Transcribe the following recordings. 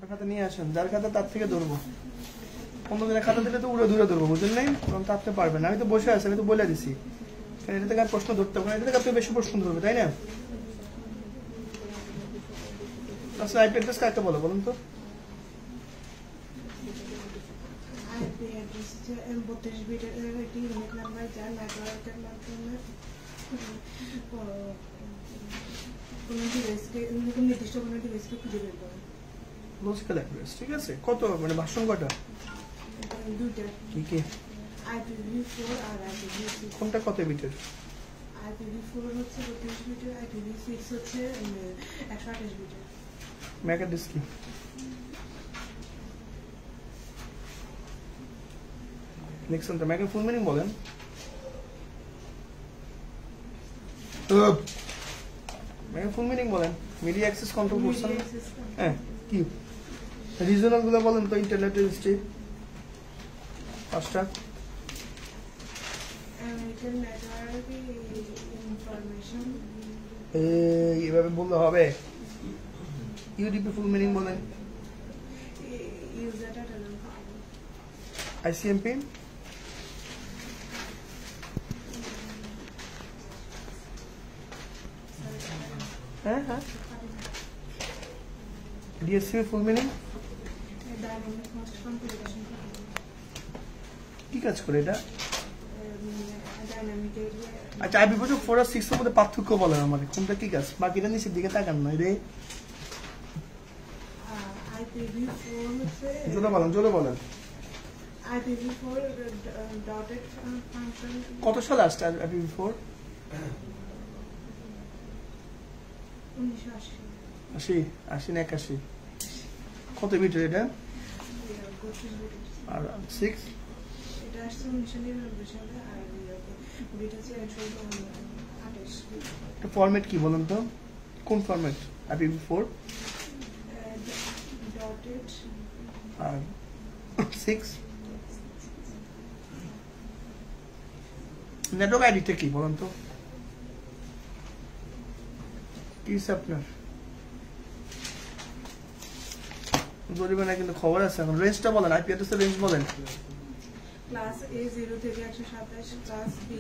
আপনার খাতা নিয়ে আসেন, যার খাতা তার থেকে ধরবো। অন্যদিনের খাতা দিলে তো উড়ে দূরে ধরবো, বুঝলেন নাই? কারণ তো আপনি পারবেন না, আমি তো বসে আছি, আমি তো বলে দিছি। এটা থেকে আর প্রশ্ন ধরতে পারবেন, এটা থেকে আপনি বেশি প্রশ্ন ধরবে, তাই না? আচ্ছা, আইপি অ্যাড্রেস কাকে বলে বলুন তো? আইপি অ্যাড্রেস হচ্ছে 32 বিটের একটি ইউনিক নাম্বার, যা নেটওয়ার্কের মাধ্যমে কোনো ডিভাইসকে নির্দিষ্ট কোনো ডিভাইসকে খুঁজে বের করে। লজিক্যাল অ্যাড্রেস, ঠিক আছে। কত মানে ভার্সন কয়টা? দুইটা, কি কি? IPv4 আর IPv6। কোনটা কত বিটের? IPv4 হচ্ছে 32 বিটের, IPv6 হচ্ছে 128 বিটের। ম্যাক অ্যাড্রেস কি? লিখছেন তো, ম্যাকের ফুল মিনিং বলেন। ম্যাকের ফুল মিনিং বলেন। মিডিয়া অ্যাক্সেস কন্ট্রোল করছেন? হ্যাঁ, কি রিজনাল গুলো বলেন তো, ইন্টারনেট রেজিস্ট্রি পাঁচটা। American network information. এইভাবে বললে হবে? ইউডিপি ফুল মিনিং বলেন। ইউজার ডাটা নাম। আইসিএমপি? হ্যাঁ হ্যাঁ। DSCP full meaning? Dynamic host configuration. কি কাজ করে এটা? ডাইনামিক আচ্ছা, IPv4 আর 6 এর মধ্যে পার্থক্য বলেন আমাকে, কোনটা কি কাজ? বাকিটা নিচের দিকে তাকান না রে। IPv4 হচ্ছে জোরে বলেন। IPv4 dotted function. কত সালে আসছে IPv4? 1980। 80 না 81? কত বিটের এটা? 32 বিটের। আর 6? এটা আসছে 1999 সালে, আর বিট হচ্ছে 128 বিট। এটা ফরম্যাট কি বলেন তো? কোন ফরম্যাট? IPv4 ডটেড আর 6? নেটওয়ার্ক আইডিটা কি বলেন তো? কি আপনার জরিমানা কিন্তু খবর আছে এখন। রেঞ্জটা বলেন, আইপি অ্যাড্রেসের রেঞ্জ বলেন। ক্লাস A 0 থেকে 127, ক্লাস B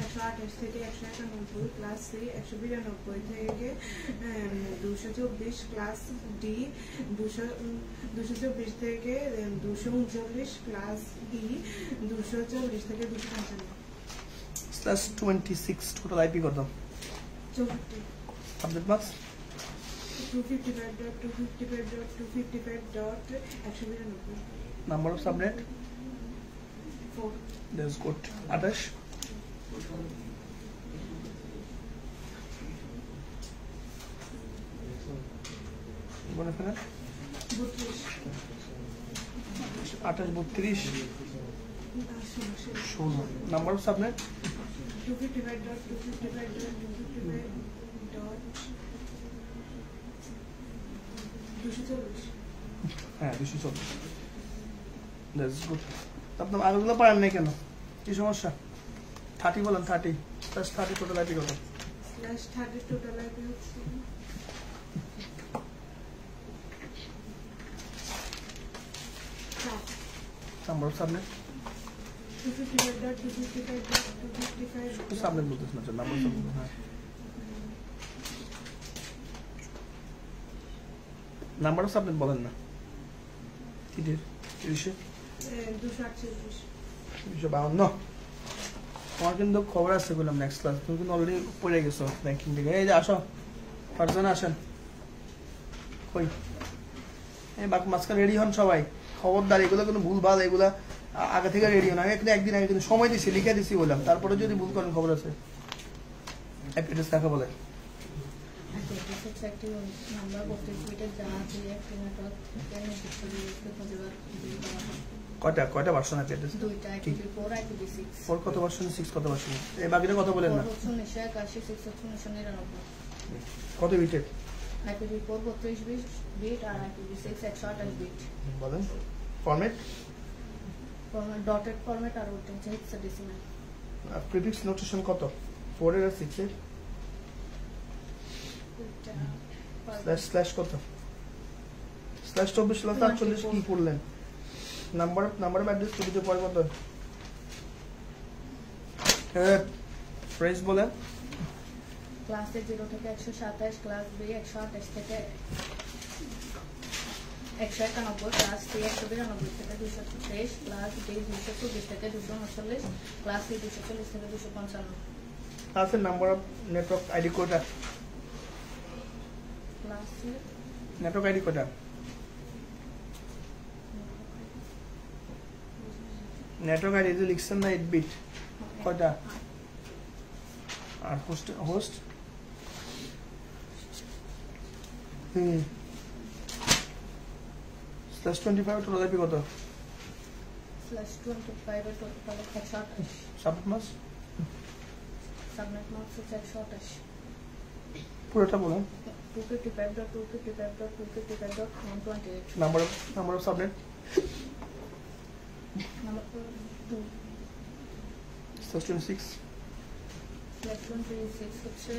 128 থেকে 191, ক্লাস C 192 থেকে 224, ক্লাস D 224 থেকে 239, ক্লাস E 240 থেকে 255। /26 টোটাল আইপি কত? 64। Subject marks 255.255.255.192। Number of subnet 4। That's good. 28 বলে ফেলেন। 32। 28 32 16। Number of subnet 255.255.240। হ্যাঁ 240। That's good. আপনার আগেগুলো পারেন নাই কেন? কি সমস্যা? 30 বলেন। 30 + 30 টোটাল আইপি কত? /30 টোটাল আইপি হচ্ছে নাম্বার অফ সাবনেট 255.255.255. সাবনেট বলতেছ না, নাম্বার অফ সাবনেট। হ্যাঁ, নাম্বার অফ সাবনেট বলেন না। কি দিয়ে? 248 তোমার কিন্তু খবর আছে বললাম নেক্সট ক্লাস। তুমি কিন্তু অলরেডি পড়ে গেছো ব্যাংকিং থেকে। এই যে আসো, ফারজানা আসেন। কই এই মাঝখানে রেডি হন সবাই। খবরদার, এগুলো কোনো ভুল ভাল, এগুলা আগে থেকে রেডি হন। আমি একদিন আগে কিন্তু সময় দিছি, লিখে দিছি বললাম, তারপরে যদি ভুল করেন খবর আছে। অ্যাড্রেস কাকে বলে? কয়টা ভার্সন আছে অ্যাড্রেস? 2টা, IPv4 IPv6। 4 কত ভার্সন, 6 কত ভার্সন? এই বাকিটা কত বলেন না। 1981, 6 1999। কত বিটের? IPv4 32 বিট আর IPv6 128 বিট। বলেন ফরম্যাট। ডটেড ফরম্যাট আর ওটা হচ্ছে হেক্সাডেসিমাল। প্রিফিক্স নোটেশন কত? 4 এর আর 6 এর? স্ল্যাশ কত? /24/48 কি করলেন? নাম্বার অফ অ্যাড্রেস দিতে পরে কত? প্রাইস বলেন। ক্লাস এ 0 থেকে 127, ক্লাস বি 128 থেকে 191, ক্লাস সি 192 থেকে 223, ক্লাস ডি 224 থেকে 239, ক্লাস সি 240 থেকে 255। ক্লাসের নাম্বার অফ নেটওয়ার্ক আইডি কোডটা, ক্লাস এ নেটওয়ার্ক আইডি কোডটা, নেটওয়ার্ক আইডি যে লিখছেন না 8 বিট কয়টা? আর হোস্ট /25 টোটাল আইপি কত? /25 এর total 128, subnet mask subnet mask হচ্ছে 128, পুরোটা বলেন। 255.255.255.128, নাম্বার অফ সাবনেট নাম্বার 2 /26 /26 হচ্ছে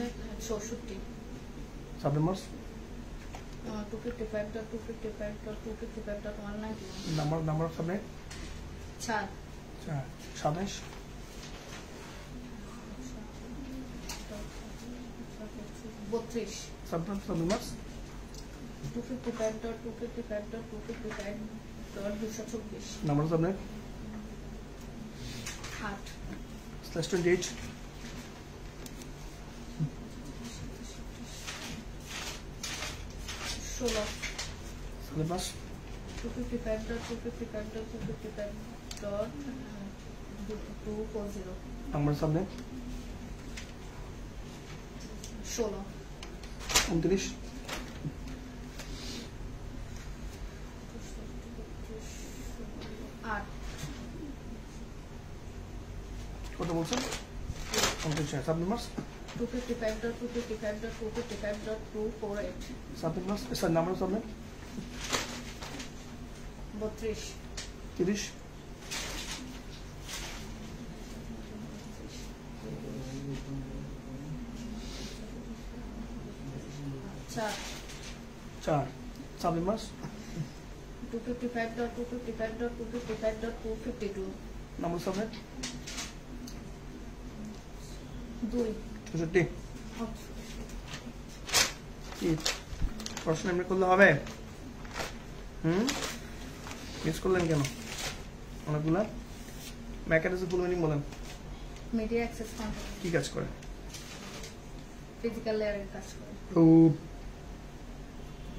64, subnet mask 255.255.255.191, number of subnet 4 27 32, subnet mask 255.255.255.224, number of subnet 8 /28 16, subnet mask 255.255.255.240, number of subnet 16 29 8 কত বলছেন? 29 subnet mask 255.255.255.248, subnet mask sir number of subnet 32 30 4 subnet mask 255.255.255.252, number of subnet 2 64 কি প্রশ্ন এমনি করলে হবে? Miss করলেন কেন অনেকগুলা? ম্যাকানিজম ফুল মিনিং বলেন। মিডিয়া অ্যাক্সেস কন্ট্রোল কি কাজ করে? ফিজিক্যাল লেয়ারের কাজ করে।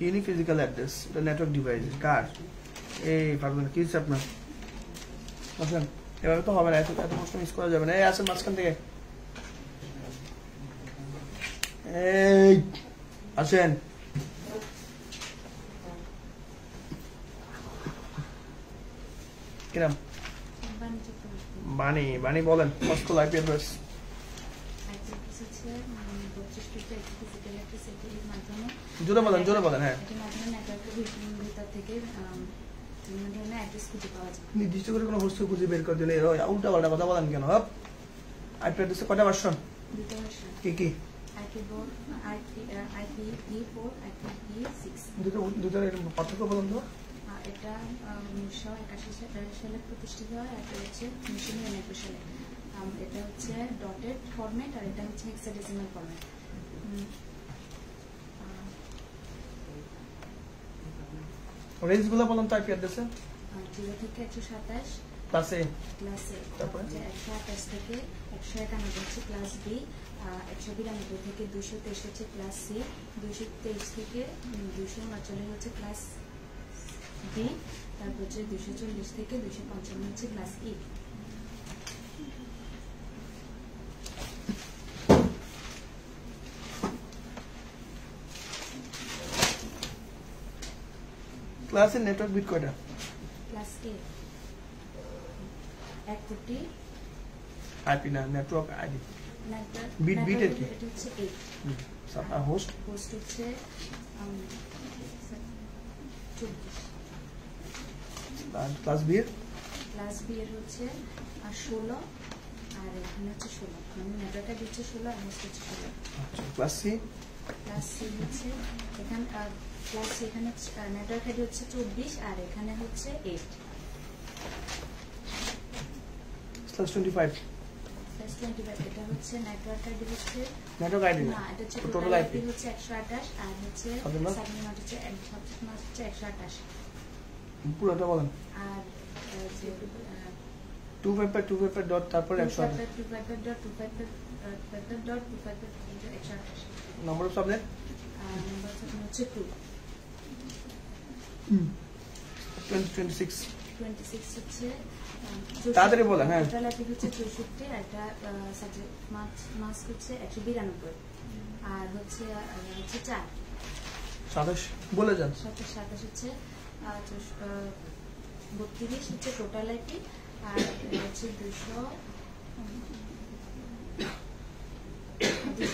ইউনিক ফিজিক্যাল অ্যাড্রেস, এটা নেটওয়ার্ক ডিভাইস কার? এই পারবেন কি হচ্ছে আপনার? আসেন, এভাবে তো হবে না, এত প্রশ্ন মিস করা যাবে না। এই আসেন মাঝখান থেকে, এই আসেন। কিরাম বাণী বলেন। মস্কো আইপি অ্যাড্রেস জোরে বলেন। হ্যাঁ, নির্দিষ্ট করে কোনো বস্তু খুঁজে বের করে দিলে উল্টা পাল্টা কথা বলেন কেন? আইপি অ্যাড্রেসে কয়টা ভার্সন? কি দুটোর পার্থক্য বলেন তো। এটা 1981 সালে প্রতিষ্ঠিত হয়, এটা হচ্ছে 1999 সালে। এটা হচ্ছে ডটেড ফরম্যাট আর এটা হচ্ছে হেক্সাডেসিমাল ফরম্যাট। রেঞ্জগুলো বলেন তো আইপি অ্যাড্রেসে। 0 থেকে 127 ক্লাসে, তারপরে 128 থেকে 191 হচ্ছে ক্লাস বি, 192 থেকে 223 হচ্ছে ক্লাস সি, 223 থেকে 239 হচ্ছে ক্লাস ডি, তারপর হচ্ছে 240 থেকে 255 হচ্ছে ক্লাস ই। ক্লাসের নেটওয়ার্ক বিট কয়টা? ক্লাস এ 1 কোটি আইপি না, নেটওয়ার্ক আইডি বিট এর কি? এটা হচ্ছে 8। আর হোস্ট হচ্ছে 24। ক্লাস বি এর হচ্ছে 16 আর এখানে হচ্ছে 16, মানে নেটওয়ার্কটা দিচ্ছে 16 আর হোস্ট হচ্ছে 16। আচ্ছা, ক্লাস সি হচ্ছে এখানে প্লাস এখানে নেটওয়ার্ক আইডি হচ্ছে 24 আর এখানে হচ্ছে 8 /25 +25 এটা হচ্ছে নেটওয়ার্ক আইডি হচ্ছে নেটওয়ার্ক আইডি না এটা হচ্ছে টোটাল টোটাল আইপি আইপি হচ্ছে 128 আর হচ্ছে সাবনেট মাস্ক? সাবনেট মাস্ক হচ্ছে সাবনেট মাস্ক হচ্ছে 128 পুরোটা বলেন আর যে 255 ডট তারপর 128 255.255.255.255.128 নাম্বার অফ সাবনেট নাম্বার হচ্ছে 2 26 হচ্ছে তাড়াতাড়ি বলেন, হ্যাঁ। টোটাল আইপি হচ্ছে 64 আর এটা সাবজেক্ট মাস্ক হচ্ছে 192 আর হচ্ছে 4 27 বলে যান 27 হচ্ছে 32 হচ্ছে টোটাল আইপি আর হচ্ছে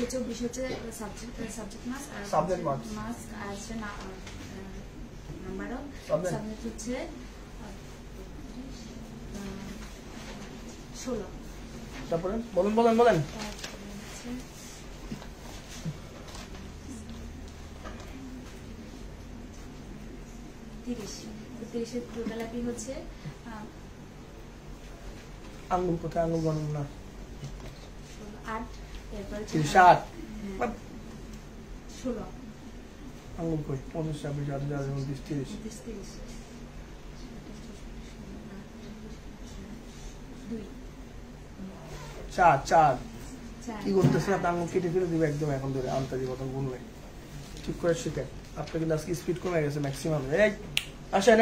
224 হচ্ছে সাবজেক্ট মাস্ক আর Subject mask। মাস্ক আর হচ্ছে নাম্বার অফ Subject। সাবজেক্ট হচ্ছে 16 তারপরে বলেন তারপরে হচ্ছে 30 এর টোটাল আইপি হচ্ছে আঙ্গুল কোথায় আঙ্গুল গণন না 8 এরপর 30 16 আঙ্গুল কই 15 26 28 29 30 4 কি করতেছেন আপনি আঙ্গুল কেটে ফেলে দিবে একদম এখন ধরে আন্তরিক কথা বললে ঠিক করে শিখেন আপনার কিন্তু আজকে স্পিড কমে গেছে ম্যাক্সিমাম এই আসেন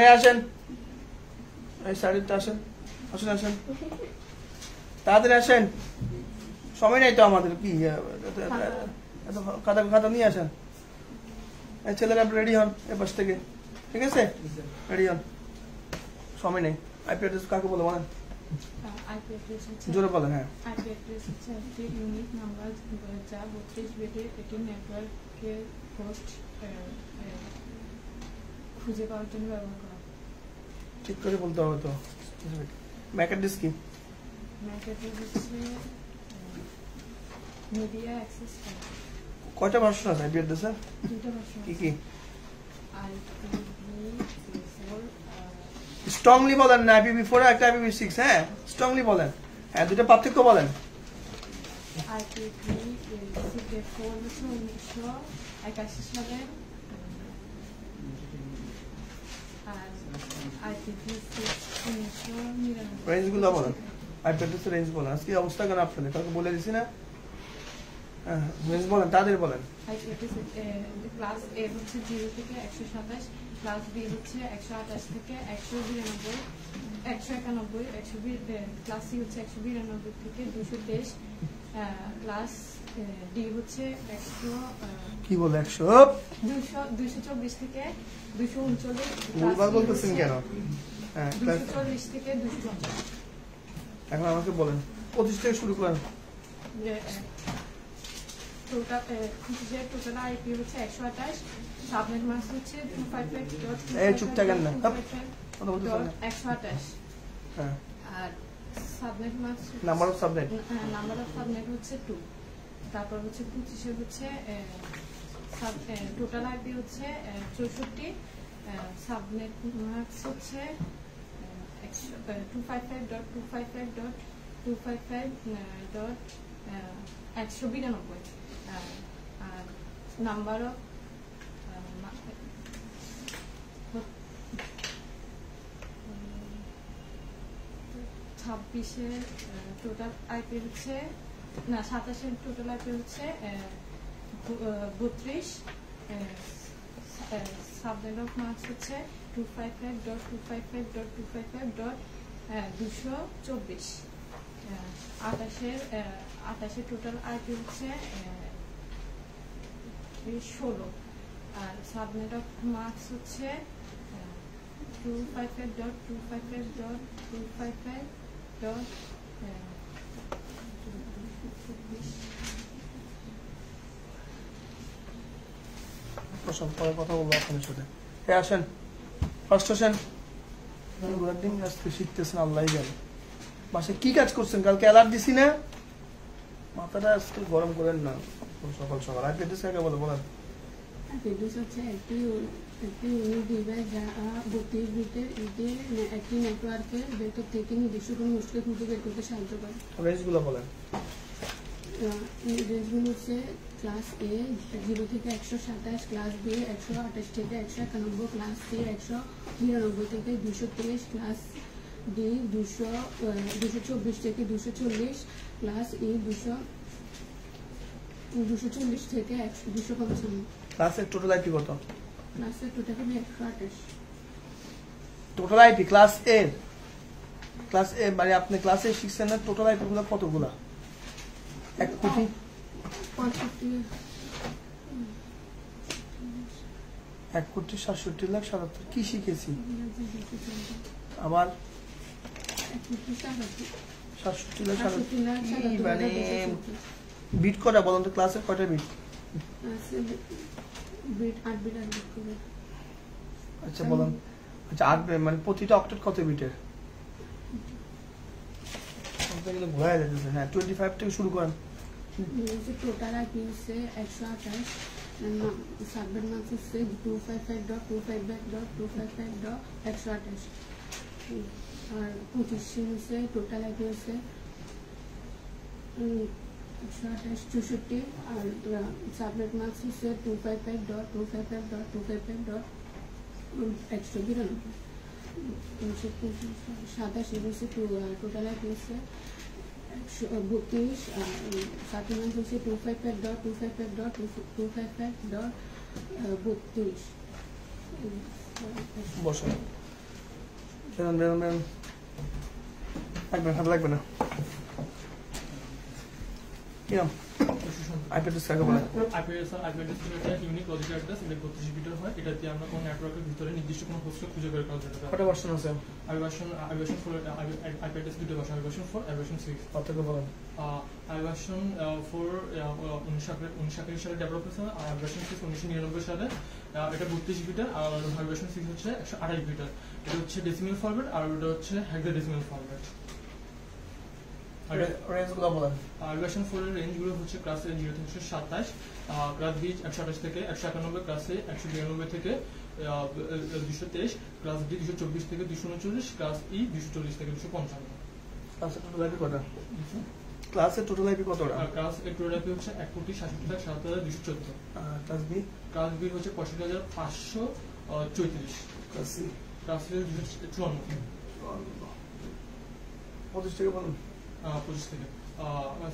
এই সাইডে আসেন তাড়াতাড়ি আসেন সময় নেই তো আমাদের কি এত খাতা নিয়ে আসেন এই ছেলেরা রেডি হন এ পাশ থেকে ঠিক আছে রেডি হন সময় নেই আইপি অ্যাড্রেস কাকে বলে বলেন আইপি অ্যাড্রেস হচ্ছে জোরে বলেন হ্যাঁ আইপি অ্যাড্রেস হচ্ছে একটি ইউনিক নাম্বার যা 32 বিটের এটি নেটওয়ার্কের হোস্ট খুঁজে পাওয়ার জন্য ব্যবহার করা ঠিক করে বলতে হবে তো ম্যাক অ্যাড্রেস কি ম্যাক অ্যাড্রেস হচ্ছে মিডিয়া অ্যাক্সেস কয়টা ভার্সন আছে আইপি অ্যাড্রেসে দুটো ভার্সন কি IPv4 স্ট্রংলি বলেন না IPv4 একটা IPv6 হ্যাঁ স্ট্রংলি বলেন হ্যাঁ দুটো পার্থক্য বলেন IPv4 হচ্ছে 1981 সালে আর IPv6 1999 রেঞ্জ গুলো বলেন আইপি অ্যাড্রেসের রেঞ্জ বলেন আজকে অবস্থা কেন আপনাদের কাউকে বলে দিছি না হ্যাঁ রেঞ্জ বলেন তাদের বলেন ক্লাস এ হচ্ছে 0 থেকে 127 ক্লাস বি হচ্ছে 128 থেকে 192 191 ক্লাস সি হচ্ছে 192 থেকে 223 ক্লাস ডি হচ্ছে 100 কি বলে 100 224 থেকে 239 ভুলভাল বলতেছেন কেন হ্যাঁ 240 থেকে 250 এখন আমাকে বলেন 25 থেকে শুরু করেন টোটাল আইপি হচ্ছে 128 সাবনেট মাস্ক হচ্ছে 255 এই চুপ থাকেন না কথা বলতেছেন না 128 হ্যাঁ আর subnet mask number of subnet number of subnet হচ্ছে 2 তারপর হচ্ছে 25 হচ্ছে টোটাল আইপি হচ্ছে 64 সাবনেট মাস্ক হচ্ছে 255.255.255.192 আর নাম্বার অফ 26 টোটাল আইপি হচ্ছে না 27 টোটাল আইপি হচ্ছে 32 সাবনেট অফ মার্কস হচ্ছে 255.255.255.224 28 টোটাল আইপি হচ্ছে 16 আর সাবনেট অফ মার্কস হচ্ছে 255.255.255. পরে কথা বলবো আপনার সাথে হ্যাঁ আসেন ফার্স্ট আসেন ঘোরার দিন আজকে শিখতেছেন আল্লাহ জানে বাসায় কি কাজ করছেন কালকে অ্যালার্ট দিছি না মাথাটা আজকে গরম করেন না সকাল সকাল আইপি অ্যাড্রেস কাকে বলে বলেন অ্যাপিডুস হচ্ছে একটি ইউনিক ডিভাইস যা 32 বিটের একটি নেটওয়ার্কের ভেতর থেকে নির্দিষ্ট কোনো হোস্টকে খুঁজে বের করতে সাহায্য করে। রেঞ্জগুলো বলেন। রেঞ্জগুলো হচ্ছে ক্লাস এ 0 থেকে 127, ক্লাস বি 128 থেকে 191, ক্লাস সি 199 থেকে 223, ক্লাস ডি 224 থেকে 240, ক্লাস ই 240 থেকে 255। ক্লাসের টোটাল আইপি কত? ক্লাসের টোটাল হবে 128। টোটাল আইপি ক্লাস এ মানে আপনি ক্লাসে শিখছেন না, টোটাল আইপি গুলো কতগুলা? 1 কোটি 1,67,77,000 কি শিখেছি আবার 67,77,000 মানে বিট কটা বলুন তো? ক্লাসের কয়টা বিট? বিট 8 বিট আর বিট করে। আচ্ছা বলুন। আচ্ছা 8 মানে প্রতিটা অক্টেট কত বিটের? কিন্তু ভুলে যাচ্ছে। হ্যাঁ 25 থেকে শুরু করেন। টোটাল আইপি হচ্ছে 128, সাবনেট মাস্ক হচ্ছে 255.255.255.128 আর 25 হচ্ছে টোটাল আইপি হচ্ছে 128 64 আর সাবনেট মাস্ক হচ্ছে 255.255.255.192 27 হচ্ছে টোটাল আইপি হচ্ছে 132 সাবনেট হচ্ছে 255.255.255.32 বসুন। বেরোন লাগবে না। কি নাম? আইপিএস কাকে বলে? আইপিএস একটা ইউনিক লজিক অ্যাড্রেস, এটা 32 বিটের হয়। এটাতে আমরা কোন নেটওয়ার্কের ভিতরে নির্দিষ্ট কোনো হোস্টকে খুঁজে বের করার জন্য। কটা ভার্সন আছে? আইভার্সন 4 আইপিএস দুটো ভার্সন, আইভার্সন 4 আইভার্সন 6। পার্থক্য বলেন। আইভার্সন 4 1981 সালে ডেভেলপ হয়েছে, আর আইভার্সন 6 1999 সালে। এটা 32 বিটের, আর আইভার্সন 6 হচ্ছে 128 বিটের। এটা হচ্ছে ডেসিমেল ফরম্যাট, আর এটা হচ্ছে হেক্সাডেসিমেল ফরম্যাট। রেঞ্জগুলো বলেন। আইভার্সন 4 এর রেঞ্জগুলো হচ্ছে ক্লাস এ 0 থেকে 127, ক্লাস বি 128 থেকে 191, ক্লাস এ 192 থেকে 223, ক্লাস ডি 224 থেকে 239, ক্লাস ই 240 থেকে 255। ক্লাসের টোটাল আইপি কত? ক্লাসের টোটাল আইপি কতটা? ক্লাস এ টোটাল আইপি হচ্ছে 1,67,7,214। Class B? ক্লাস বি হচ্ছে 65,534। Class C? Class C 254। 25 থেকে বলুন। 25 থেকে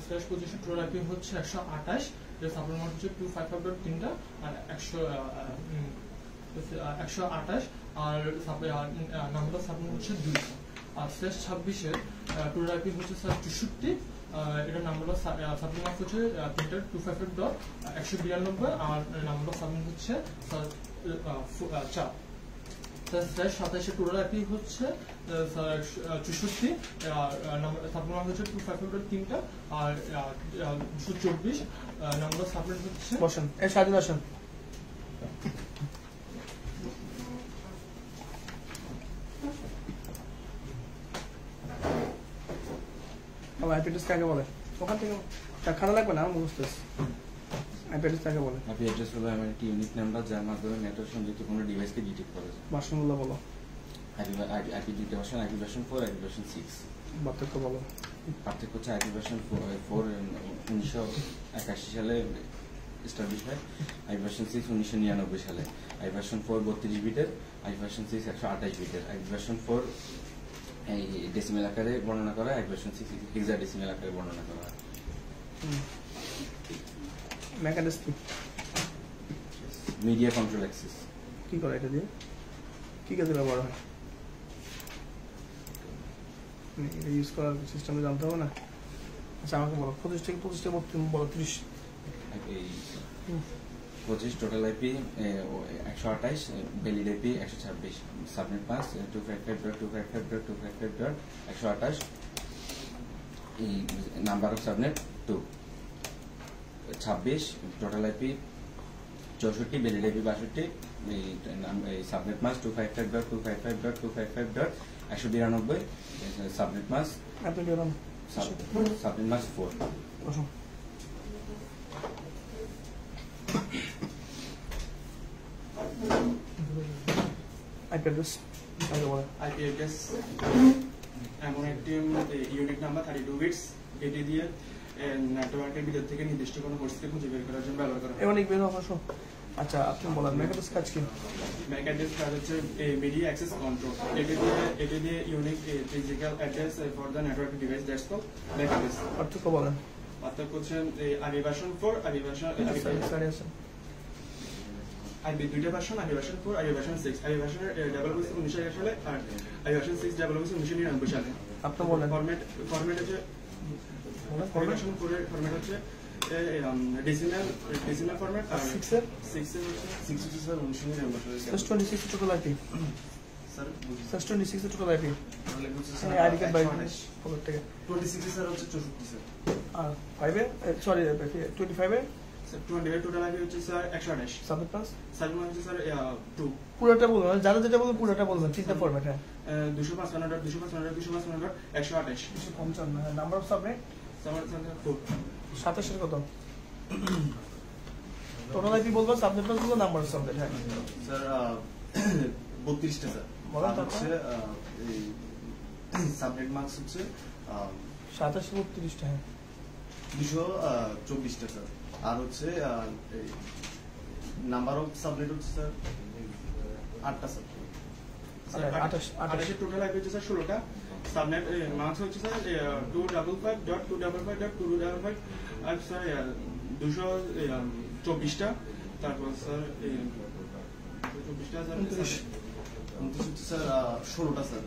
স্ল্যাশ 25 টোটাল আইপি হচ্ছে 128, এর সাপ্লিমেন্ট হচ্ছে 255.3টা আর 128, আর নাম্বার অফ সাপ্লিমেন্ট হচ্ছে 200। আর স্ল্যাশ 26 এর টোটাল আইপি হচ্ছে 64, এটার নাম্বার অফ সাপ্লিমেন্ট হচ্ছে 3টা 255.192, আর নাম্বার অফ সাপ্লিমেন্ট হচ্ছে 4। স্ল্যাশ 27 টোটাল আইপি হচ্ছে 64, সাপ্লিমেন্ট হচ্ছে 255.3টা আর 224, নাম্বার সাপ্লিমেন্ট হচ্ছে। বসেন এর সাথে বসেন। আমার আইপিএস কাকে বলে? ওখান থেকে খানা লাগবে না, মুখস্থ। আইপিএস কাকে বলে? আইপি অ্যাড্রেস হলো এমন একটি ইউনিক নাম্বার যার মাধ্যমে নেটওয়ার্ক সংযুক্ত কোনো ডিভাইসকে ডিটেক্ট করা যায়। ভার্সনগুলো বলো। আইপি দুইটা version, IP version 4, IP version 6। পার্থক্য বলো। পার্থক্য হচ্ছে আইপি ভার্সন 4 1981 সালে এস্টাবলিশ হয়, আইপি ভার্সন 6 1999 সালে। আইপি ভার্সন 4 32 বিটের, আইপি ভার্সন 6 128 বিটের। আইপি ভার্সন 4 এই ডেসিমেল আকারে বর্ণনা করা, আইপি ভার্সন 6 হেক্সাডেসিমেল আকারে বর্ণনা করা হয়। মেকানিজম মিডিয়া কন্ট্রোল অ্যাক্সেস কি করে? এটা দিয়ে কি কাজে ব্যবহার হয়? এটা ইউজ করার সিস্টেমে জানতে হবে না? আচ্ছা আমাকে বলো। 25 থেকে 32 এই 25 total IP 128, valid IP 126, subnet mask 255.255.255.128, এই number of subnet 2। 26 total IP 64, valid IP 62, এই সাবনেট মাস্ক 255.255.255.192, সাবনেট মাস্ক আপনি বেরোন। Subnet mask 4। বসুন। আইপি অ্যাড্রেস আগে বলেন। আইপি অ্যাড্রেস এমন একটি ইউনিক নাম্বার 32 বিটস, এটি দিয়ে নেটওয়ার্কের ভিতর থেকে নির্দিষ্ট কোনো পরিস্থিতি খুঁজে বের করার জন্য ব্যবহার করা হয়। এমন বের অবশ্য। আচ্ছা আপনি বলেন ম্যাক অ্যাড্রেস কাজ কি? ম্যাক অ্যাড্রেস কাজ হচ্ছে মিডিয়া অ্যাক্সেস কন্ট্রোল। এটি দিয়ে unique physical address for the network device, that's called MAC address. পার্থক্য বলেন। পার্থক্য হচ্ছে IP version 4, IP version IP দুইটা version, IP version 4, IP version 6। IP ভার্সনের ডেভেলপ হয়েছে 1991 সালে আর আইপি ভার্সন 6 ডেভেলপ হয়েছে 1999 সালে। আপনি বলেন। ফরম্যাট হচ্ছে আইপি ভার্সন 4 এর ফরম্যাট হচ্ছে ডেসিমাল ফরম্যাট, আর 6 এর হচ্ছে স্যার 1999 সালে। Plus 26 total IP sir plus 26 total IP তাহলে হচ্ছে স্যার আইডি কার্ড বাই কত টাকা? 26 স্যার হচ্ছে 64 স্যার। আর 5 এ সরি 25 এ স্যার 20 এর টোটাল আইপি হচ্ছে স্যার 128। সাবনেট পাস সার্ভার হচ্ছে স্যার 2। পুরোটা বলবেন, যারা যেটা বলবেন পুরোটা বলবেন, তিনটা ফরম্যাট। হ্যাঁ 255.128 255 নাম্বার অফ সাবনেট সার্ভার 4। 27 এর কত? টোটাল আইপি বলবো, সাবনেট পাস বলবো, নাম্বার অফ সাবনেট। হ্যাঁ স্যার 32টা স্যার। বলেন আর তারপর। হচ্ছে এই সাবনেট মার্কস হচ্ছে 27 32টা। হ্যাঁ 224টা স্যার। আর হচ্ছে নাম্বার অফ সাবনেট হচ্ছে স্যার 8টা স্যার। 28 টোটাল আইপি হচ্ছে স্যার 16টা। সাবনেট মার্কস হচ্ছে স্যার 255.255.255 আর স্যার 224টা। তারপর স্যার 224টা স্যার 29 হচ্ছে স্যার 16টা স্যার।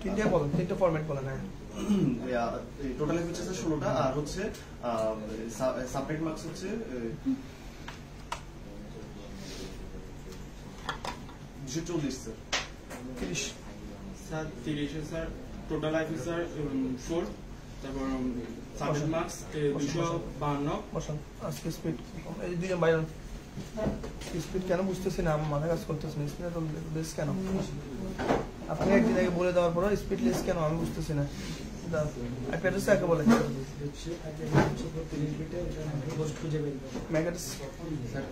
তিনটা বলেন, তিনটা ফরম্যাট বলেন। হ্যাঁ টোটাল হচ্ছে স্যার 16টা। আর হচ্ছে সাবনেট মার্কস হচ্ছে 240 sir. 30 sir 30 sir total IP sir 4। তারপর সাবনেট মার্কস 252। বসান। আজকে স্পিড এই দুইজন বাইরে স্পিড কেন বুঝতেছি না, আমার মাথা কাজ করতেছে না। স্পিড এত লেস কেন? আপনি একদিন আগে বলে দেওয়ার পর স্পিড লেস কেন আমি বুঝতেছি না। আইপি অ্যাড্রেস কাকে বলে? Mac address sir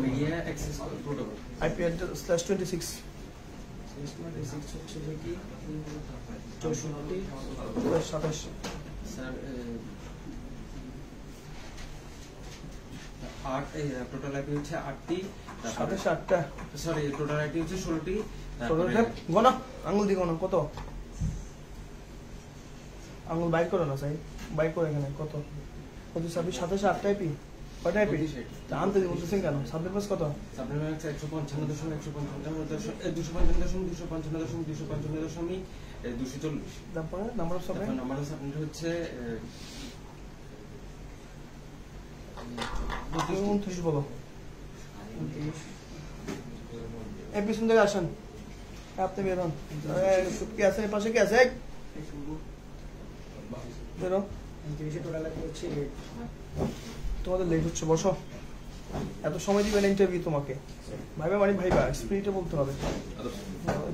media access protocol. IP address /26 27 sir 8 total IP হচ্ছে 8টি। 27 8টা। সরি টোটাল আইপি হচ্ছে 16টি। টোটালটা গোনা আঙ্গুল দিয়ে গোনা কত? আঙ্গুল বাইর করো না সাই, বাইর করে এখানে কত? 27 27 8টা আইপি কয়টা আইপি? জানতে বলতেছেন কেন? সাবনেট পাস কত? Subnet marks 155.155.240। তারপরে number of subnet number of subnet হচ্ছে 29 বলো। এই পিছন থেকে আসেন, আপনি বের হন। কে আছে এই পাশে? কে আছে? বেরো। তোমাদের লেট হচ্ছে, বসো। এত সময় দিবেন ইন্টারভিউ তোমাকে? ভাইবা মানে ভাইবা স্পিরিটে বলতে হবে।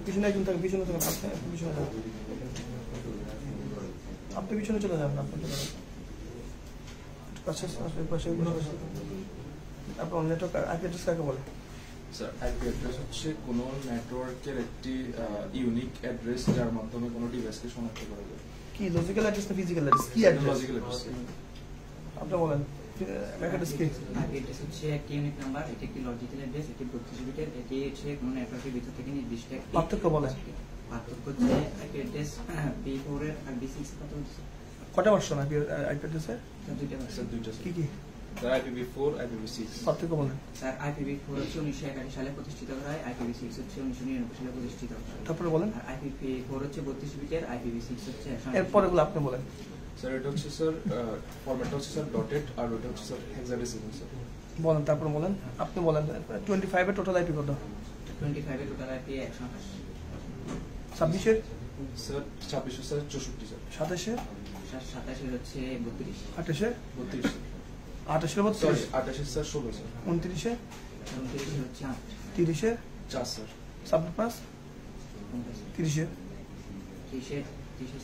পিছনে একজন থাকে, পিছনে থাকেন। আপনি পিছনে যান, আপনি পিছনে চলে যাবেন। আপনি চলে যাবেন পাশে পাশে। আপনার নেটওয়ার্ক আইপি অ্যাড্রেস কাকে বলে? স্যার আইপি অ্যাড্রেস হচ্ছে কোনো নেটওয়ার্কের একটি ইউনিক অ্যাড্রেস যার মাধ্যমে কোনো ডিভাইসকে শনাক্ত করা যায়। কি লজিক্যাল অ্যাড্রেস না ফিজিক্যাল অ্যাড্রেস? কি অ্যাড্রেস? Logical address. আপনি বলেন ম্যাক অ্যাড্রেস কি? আইপি অ্যাড্রেস হচ্ছে একটি ইউনিক নাম্বার, এটি একটি লজিক্যাল অ্যাড্রেস, এটি 32 বিটের। এটি হচ্ছে কোনো নেটওয়ার্কের ভিতর থেকে নির্দিষ্ট একটি পার্থক্য বলেন। পার্থক্য হচ্ছে আইপি অ্যাড্রেস P4 এর আর B6 এর কত হচ্ছে? কটা ভার্সন আইপি অ্যাড্রেসে? দুইটা ভার্সন। স্যার দুইটা কি কি স্যার IPv4 IPv6। পার্থক্য বলেন। স্যার IPv4 হচ্ছে 1981 সালে প্রতিষ্ঠিত করা হয়, IPv6 হচ্ছে 1999 সালে প্রতিষ্ঠিত করা হয়। তারপরে বলেন। আর IPv4 হচ্ছে 32 বিটের, IPv6 হচ্ছে 128। এর পরেগুলো আপনি বলেন। স্যার এটা হচ্ছে স্যার ফরম্যাটটা হচ্ছে স্যার ডটেড আর ওটা হচ্ছে স্যার হেক্সাডেসিমাল স্যার। বলেন তারপর বলেন। আপনি বলেন 25 এর টোটাল আইপি কত? 25 এর টোটাল আইপি 128। 26 এর স্যার 26 স্যার 64 স্যার। 27 এর 27 এর হচ্ছে 32। 28 এর 32 28 এর 32 সরি 28 স্যার 16 স্যার। 29 এর 29 এর হচ্ছে 8। 30 এর 4 স্যার। সাবনেট পাস 30 এর 30 এর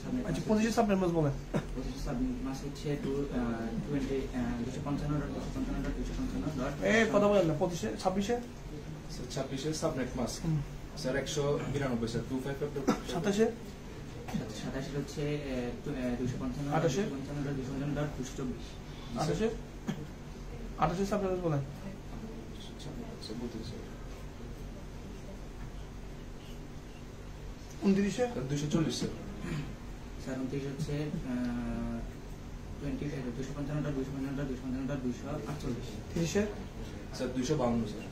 সাবনেট। আচ্ছা 25 এর সাবনেট পাস বলেন। 25 এর সাবনেট মাস হচ্ছে 255.255.255. এই কথা বলেন না। 25 এর 26 এর স্যার 26 এর সাবনেট মাস্ক স্যার 192 স্যার 255 27-এ 27 হচ্ছে 255 28-এ 254 28-এ 28-এ সাবজেক্ট বলেন। স্যার বলতেছি 29-এ 240 স্যার। স্যার 29 হচ্ছে 255 248। 30-এ স্যার 252 স্যার।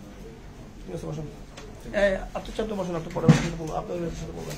ঠিক আছে বসুন। আপনার চাপটা বসুন, আপনি পরে বসুন, আপনার সাথে বলবেন।